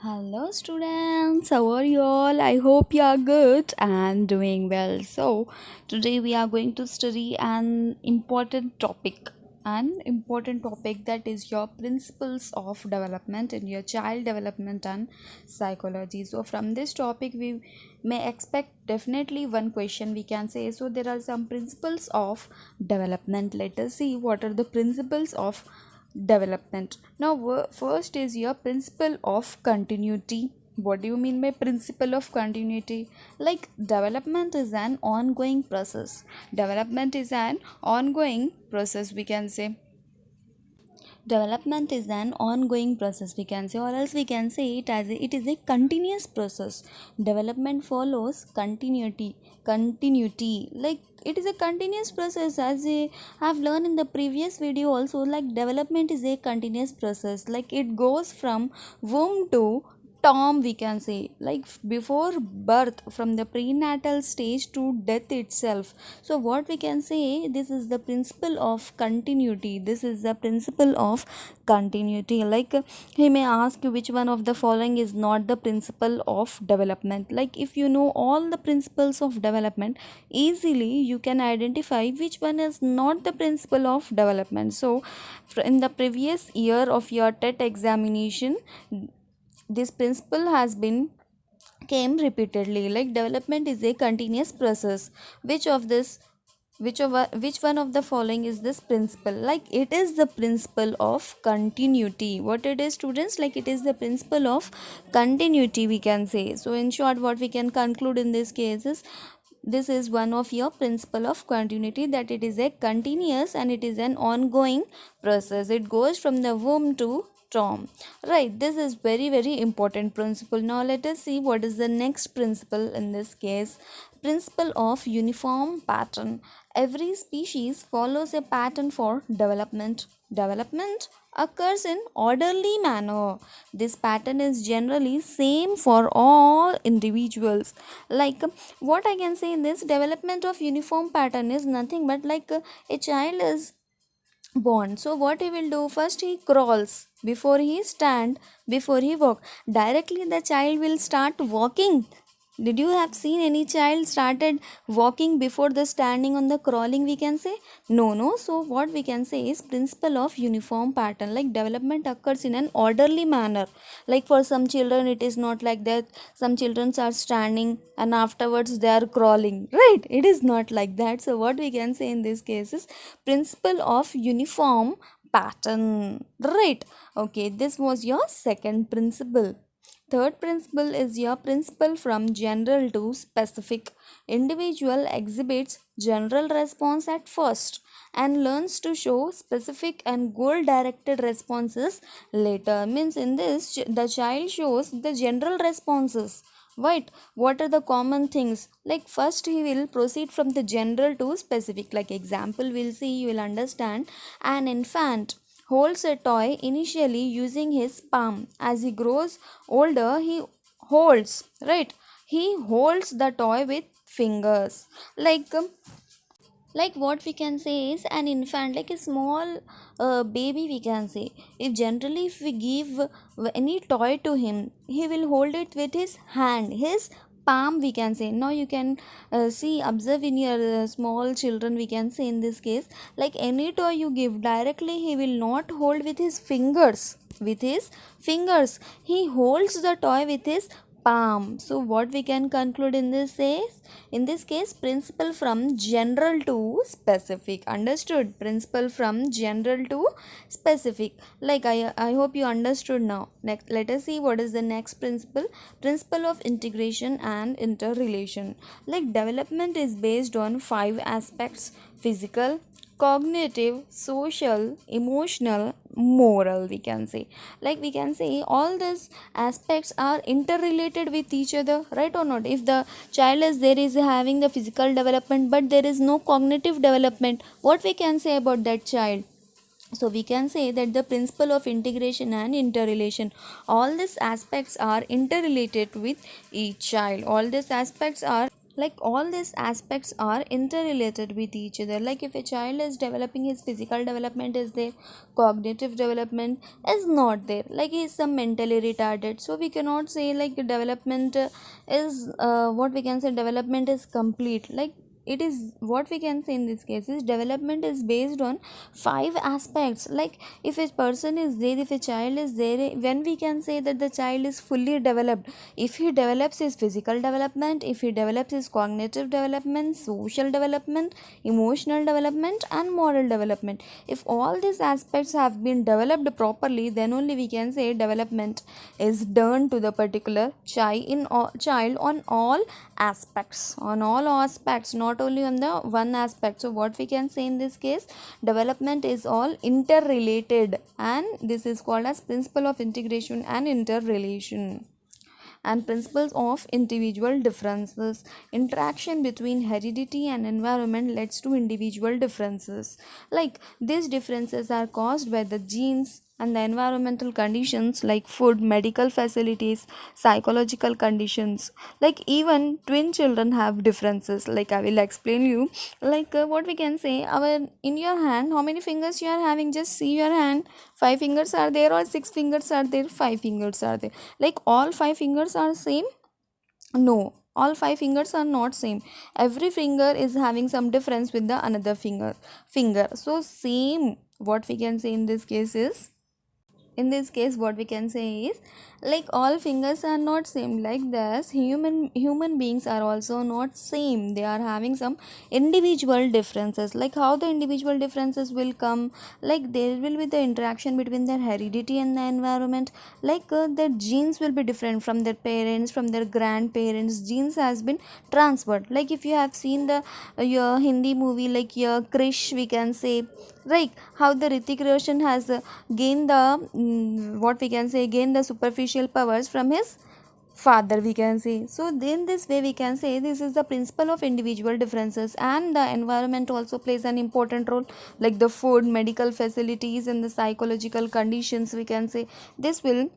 Hello, students. How are you all? I hope you are good and doing well. So, today we are going to study an important topic that is your principles of development in your child development and psychology. So, from this topic, we may expect definitely one question we can say. So, there are some principles of development. Let us see what are the principles of development. Now first is your principle of continuity. What do you mean by principle of continuity? Like development is an ongoing process. Development is an ongoing process, we can say. Development is an ongoing process, we can say, or else we can say it is a continuous process. Development follows continuity. Like it is a continuous process, as I have learned in the previous video also. Like development is a continuous process, like it goes from womb to term, we can say, like before birth, from the prenatal stage to death itself. So what we can say, this is the principle of continuity. This is the principle of continuity. Like he may ask you which one of the following is not the principle of development. Like if you know all the principles of development, easily you can identify which one is not the principle of development. So in the previous year of your TET examination, this principle has been came repeatedly. Like development is a continuous process. Which one of the following is this principle? Like it is the principle of continuity. What it is, students? Like it is the principle of continuity, we can say. So in short, what we can conclude in this case is, this is one of your principle of continuity, that it is a continuous and it is an ongoing process. It goes from the womb to tomb, right? This is very important principle. Now let us see what is the next principle in this case. Principle of uniform pattern. Every species follows a pattern for development occurs in orderly manner. This pattern is generally same for all individuals. Like what I can say in this, development of uniform pattern is nothing but like a child is born. So what he will do, first he crawls before he stand, before he walk. Directly the child will start walking. Did you have seen any child started walking before the standing on the crawling, we can say? No. So what we can say is principle of uniform pattern. Like development occurs in an orderly manner. Like for some children it is not like that. Some children are standing and afterwards they are crawling, right? It is not like that. So what we can say in this case is principle of uniform pattern, right? Okay, this was your second principle. Third principle is your principle from general to specific. Individual exhibits general response at first and learns to show specific and goal directed responses later. Means in this, the child shows the general responses. Right? What are the common things? Like first he will proceed from the general to specific. Like example we'll see, you will understand. An infant holds a toy initially using his palm. As he grows older, he holds, right? He holds the toy with fingers. Like what we can say is, an infant, like a small baby, we can say. If we give any toy to him, he will hold it with his hand, his palm, we can say. Now you can see, observe in your small children, we can say in this case. Like any toy you give, directly he will not hold with his fingers. With his fingers he holds the toy with his palm. So what we can conclude in this is, in this case, principle from general to specific. Understood? Principle from general to specific. Like I hope you understood now. Next, let us see what is the next principle. Principle of integration and interrelation. Like development is based on 5 aspects: physical, cognitive, social, emotional, moral, we can say. Like we can say all these aspects are interrelated with each other, right or not? If the child is there is having the physical development but there is no cognitive development, what we can say about that child? So we can say that the principle of integration and interrelation, all these aspects are interrelated with each child. All these aspects are like all these aspects are interrelated with each other. Like if a child is developing, his physical development is there, cognitive development is not there, like he is some mentally retarded, so we cannot say like development is what we can say development is complete. Like it is, what we can say in this case is development is based on five aspects. Like if a person is there, if a child is there, when we can say that the child is fully developed, if he develops his physical development, if he develops his cognitive development, social development, emotional development and moral development, if all these aspects have been developed properly, then only we can say development is done to the particular child on all aspects, not only on the one aspect. So what we can say in this case, development is all interrelated, and this is called as principle of integration and interrelation. And principles of individual differences, interaction between heredity and environment leads to individual differences. Like these differences are caused by the genes and the environmental conditions like food, medical facilities, psychological conditions. Like even twin children have differences, like I will explain you. Like what we can say, our in your hand, how many fingers you are having, just see your hand, five fingers are there or six fingers are there, five fingers are there. Like all five fingers are same? No, all five fingers are not same. Every finger is having some difference with the another finger. So same, what we can say in this case is, in this case what we can say is, like all fingers are not same. Like this, human beings are also not same, they are having some individual differences. Like how the individual differences will come, like there will be the interaction between their heredity and the environment. Like their genes will be different from their parents, from their grandparents, genes has been transferred. Like if you have seen the your Hindi movie like your Krish, we can say, right, how the Ritik Roshan has gained the what we can say, gained the superficial powers from his father, we can say. So in this way we can say this is the principle of individual differences, and the environment also plays an important role. Like the food, medical facilities and the psychological conditions, we can say, this will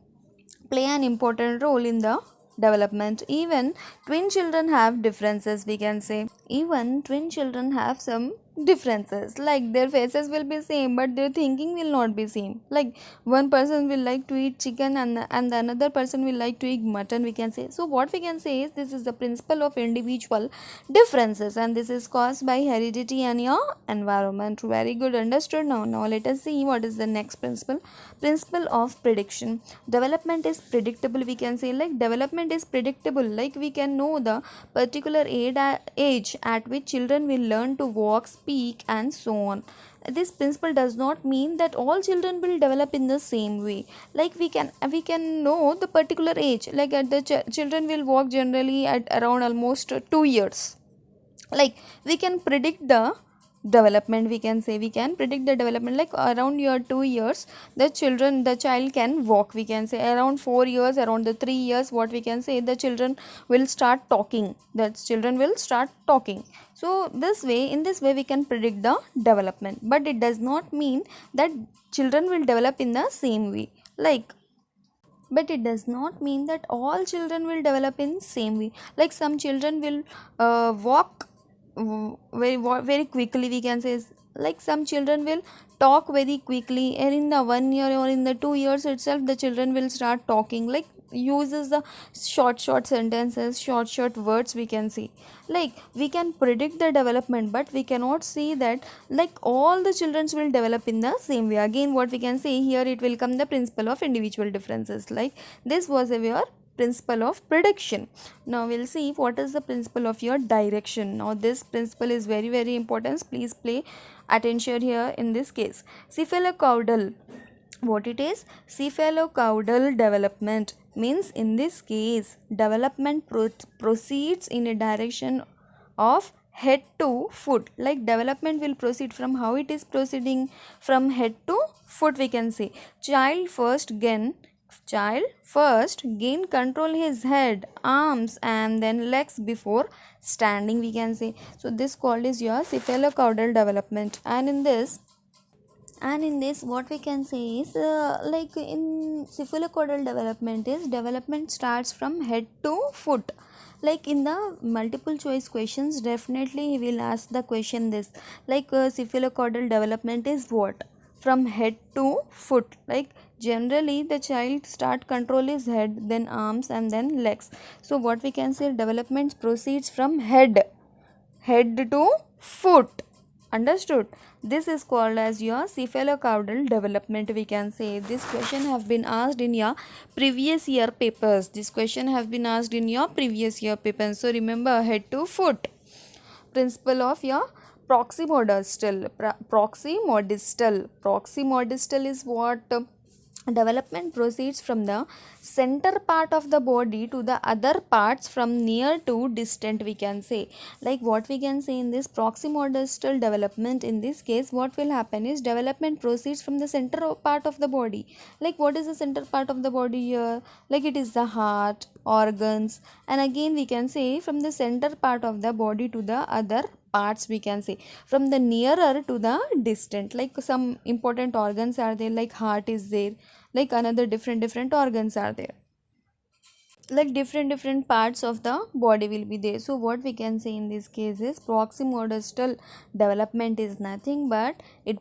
play an important role in the development. Even twin children have differences, we can say. Even twin children have some differences, like their faces will be same but their thinking will not be same. Like one person will like to eat chicken and the another person will like to eat mutton, we can say. So what we can say is this is the principle of individual differences, and this is caused by heredity and your environment. Very good, understood. Now let us see what is the next principle. Principle of prediction. Development is predictable, we can say. Like development is predictable, like we can know the particular age at which children will learn to walk, speak and so on. This principle does not mean that all children will develop in the same way. Like we can know the particular age, like at the children will walk generally at around almost 2 years. Like we can predict the development, we can say, we can predict the development. Like around your 2 years the child can walk, we can say. Around 4 years, around the 3 years, what we can say, the children will start talking, that children will start talking. So this way, in this way we can predict the development, but it does not mean that children will develop in the same way. Like, but it does not mean that all children will develop in same way. Like some children will walk very quickly, we can say. Like some children will talk very quickly, and in the 1 year or in the 2 years itself the children will start talking, like uses the short sentences, short words, we can see. Like we can predict the development, but we cannot see that like all the children will develop in the same way. Again, what we can say here, it will come the principle of individual differences. Like this was your principle of prediction. Now we'll see what is the principle of your direction. Now this principle is very important, please pay attention here in this case. Cephalocaudal, what it is? Cephalocaudal development means, in this case, development proceeds in a direction of head to foot. Like development will proceed from, how it is proceeding, from head to foot, we can say. Child first gain control his head, arms and then legs before standing, we can say. So this called is your cephalocaudal development. And in this what we can say is, like in cephalocaudal development is, development starts from head to foot. Like in the multiple choice questions, definitely he will ask the question this, like cephalocaudal development is what? From head to foot. Like generally the child start control his head, then arms, and then legs. So what we can say, development proceeds from head to foot. Understood? This is called as your cephalocaudal development, we can say. This question have been asked in your previous year papers. This question have been asked in your previous year papers. So remember, head to foot. Principle of your proximodistal. Proximodistal is what? Development proceeds from the center part of the body to the other parts from near to distant, we can say. Like what we can say in this proximodistal development, in this case what will happen is development proceeds from the center part of the body. Like what is the center part of the body here? Like it is the heart, organs, and again we can say from the center part of the body to the other parts, we can say, from the nearer to the distant. Like some important organs are there, like heart is there, like another different organs are there, like different parts of the body will be there. So what we can say in this case is proximodistal development is nothing but it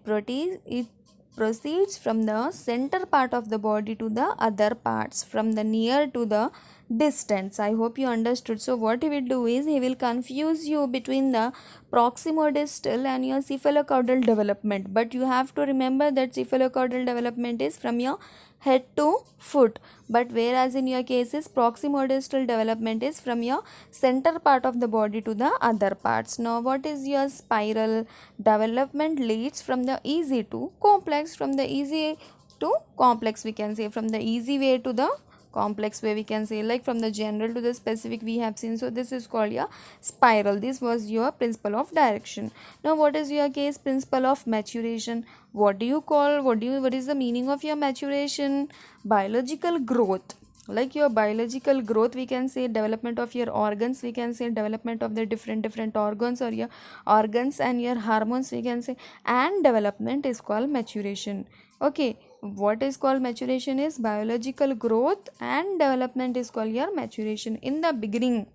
proceeds from the center part of the body to the other parts, from the near to the distance. I hope you understood. So what he will do is he will confuse you between the proximodistal and your cephalocaudal development, but you have to remember that cephalocaudal development is from your head to foot, but whereas in your cases proximodistal development is from your center part of the body to the other parts. Now what is your spiral development? Leads from the easy to complex, from the easy to complex, we can say, from the easy way to the complex way, we can say, like from the general to the specific we have seen. So this is called your spiral. This was your principle of direction. Now what is your case? Principle of maturation. What do you call, what is the meaning of your maturation? Biological growth. Like your biological growth, we can say, development of your organs, we can say, development of the different organs, or your organs and your hormones, we can say, and development is called maturation. Okay, what is called maturation is biological growth, and development is called your maturation. In the beginning,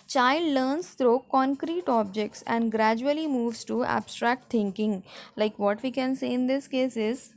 child learns through concrete objects and gradually moves to abstract thinking. Like what we can say in this case is,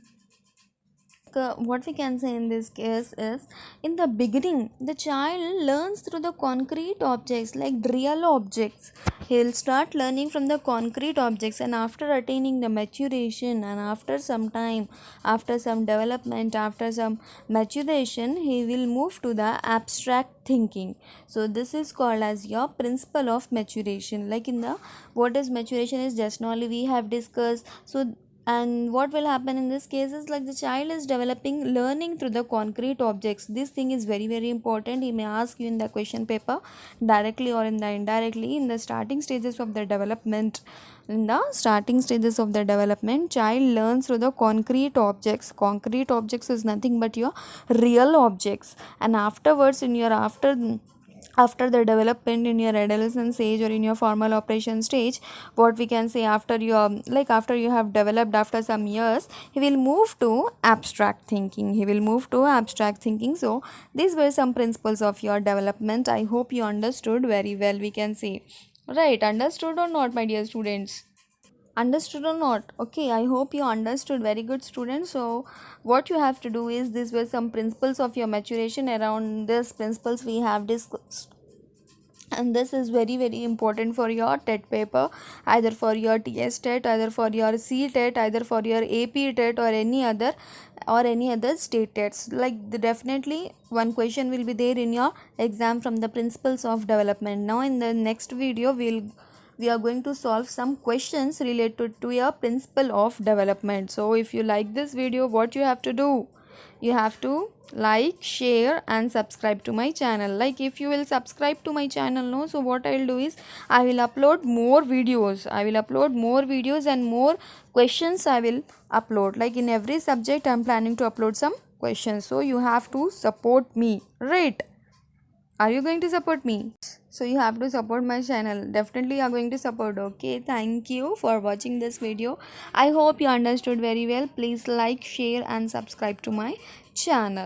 in the beginning the child learns through the concrete objects, like real objects. He'll start learning from the concrete objects, and after attaining the maturation, and after some time, after some development, after some maturation, he will move to the abstract thinking. So this is called as your principle of maturation. Like in the, what is maturation is just now we have discussed. So and what will happen in this case is, like the child is developing learning through the concrete objects. This thing is very important. He may ask you in the question paper directly or in the indirectly. In the starting stages of the development, child learns through the concrete objects. Concrete objects is nothing but your real objects, and afterwards in your after the development in your adolescence stage or in your formal operation stage, what we can say, after you have developed, after some years, he will move to abstract thinking. So these were some principles of your development. I hope you understood very well, we can say. Right, understood or not, my dear students? Understood or not? Okay, I hope you understood. Very good, students. So what you have to do is, these were some principles of your maturation. Around these principles we have discussed, and this is very important for your TET paper, either for your TS TET, either for your C TET, either for your AP TET, or any other state TETs. Like definitely one question will be there in your exam from the principles of development. Now in the next video we are going to solve some questions related to your principle of development. So if you like this video, what you have to do? You have to like, share and subscribe to my channel. Like if you will subscribe to my channel, no, so what I will do is, I will upload more videos. And more questions I will upload. Like in every subject I am planning to upload some questions. So you have to support me, right? Are you going to support me? So you have to support my channel. Definitely you are going to support. Okay, thank you for watching this video. I hope you understood very well. Please like, share and subscribe to my channel.